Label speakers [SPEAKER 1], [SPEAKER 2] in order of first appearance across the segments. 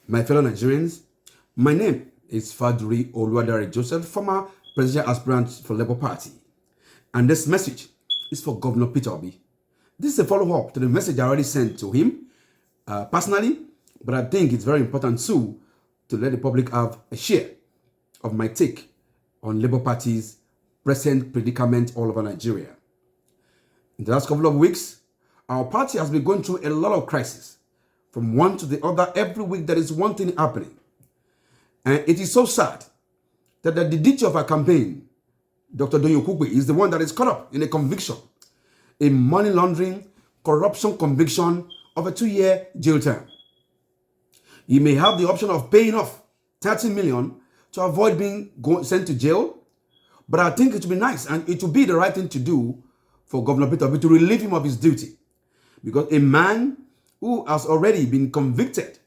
[SPEAKER 1] My fellow Nigerians, my name is Faduri Oluwadare Joseph, former presidential aspirant for Labour Party. And this message is for Governor Peter Obi. This is a follow-up to the message I already sent to him personally, but I think it's very important too to let the public have a share of my take on Labour Party's present predicament all over Nigeria. In the last couple of weeks, our party has been going through a lot of crises. From one to the other, every week there is one thing happening. And it is so sad that the DG of our campaign, Dr. Doyin Okupe, is the one that is caught up in a conviction, a money laundering, corruption conviction of a 2-year jail term. He may have the option of paying off 30 million to avoid being sent to jail, but I think it would be nice and it would be the right thing to do for Governor Peter Obi to relieve him of his duty. Because a man who has already been convicted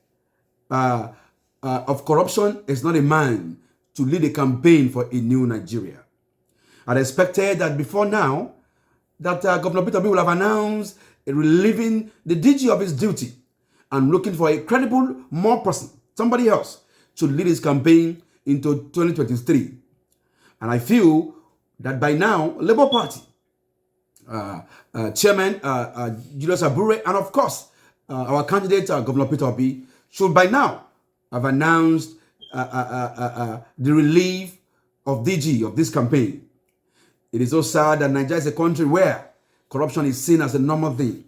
[SPEAKER 1] of corruption is not a man to lead a campaign for a new Nigeria. I'd expected that before now, that Governor Peter Obi will have announced relieving the DG of his duty and looking for a credible, more person, somebody else, to lead his campaign into 2023. And I feel that by now, Labour Party, Chairman Julius Abure, and of course, our candidate, Governor Peter Obi, should by now have announced the relief of DG of this campaign. It is so sad that Nigeria is a country where corruption is seen as a normal thing.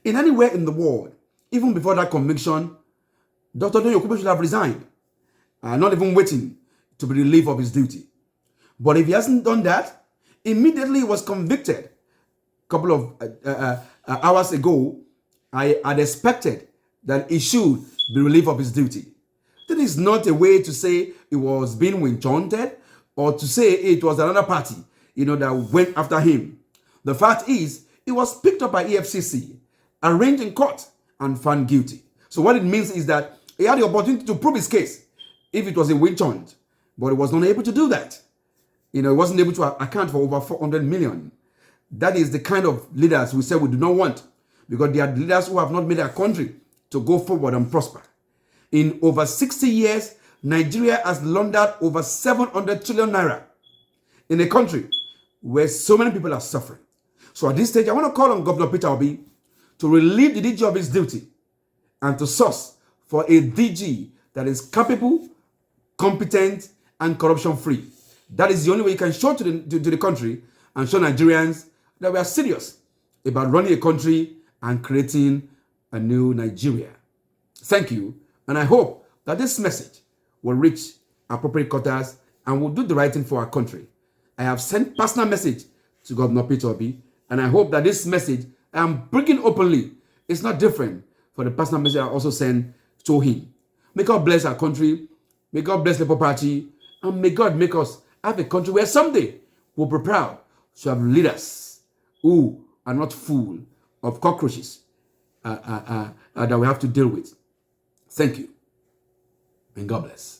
[SPEAKER 1] In anywhere in the world, even before that conviction, Dr. Doyin Okupe should have resigned, not even waiting to be relieved of his duty. But if he hasn't done that, immediately he was convicted a couple of hours ago. I had expected that he should be relieved of his duty. That is not a way to say he was being witch-hunted or to say it was another party, that went after him. The fact is, he was picked up by EFCC, arraigned in court, and found guilty. So what it means is that he had the opportunity to prove his case if it was a witch hunt, but he was not able to do that. He wasn't able to account for over 400 million. That is the kind of leaders we say we do not want, because they are leaders who have not made our country to go forward and prosper. In over 60 years, Nigeria has laundered over 700 trillion naira in a country where so many people are suffering. So at this stage, I want to call on Governor Peter Obi to relieve the DG of his duty and to source for a DG that is capable, competent, and corruption-free. That is the only way you can show to the country and show Nigerians that we are serious about running a country and creating a new Nigeria. Thank you, and I hope that this message will reach appropriate quarters and will do the right thing for our country. I have sent personal message to Governor Peter Obi, and I hope that this message I am bringing openly is not different for the personal message I also send to him. May God bless our country, may God bless the Labour Party, and may God make us have a country where someday we'll be proud to have leaders who are not full of cockroaches that we have to deal with. Thank you, and God bless.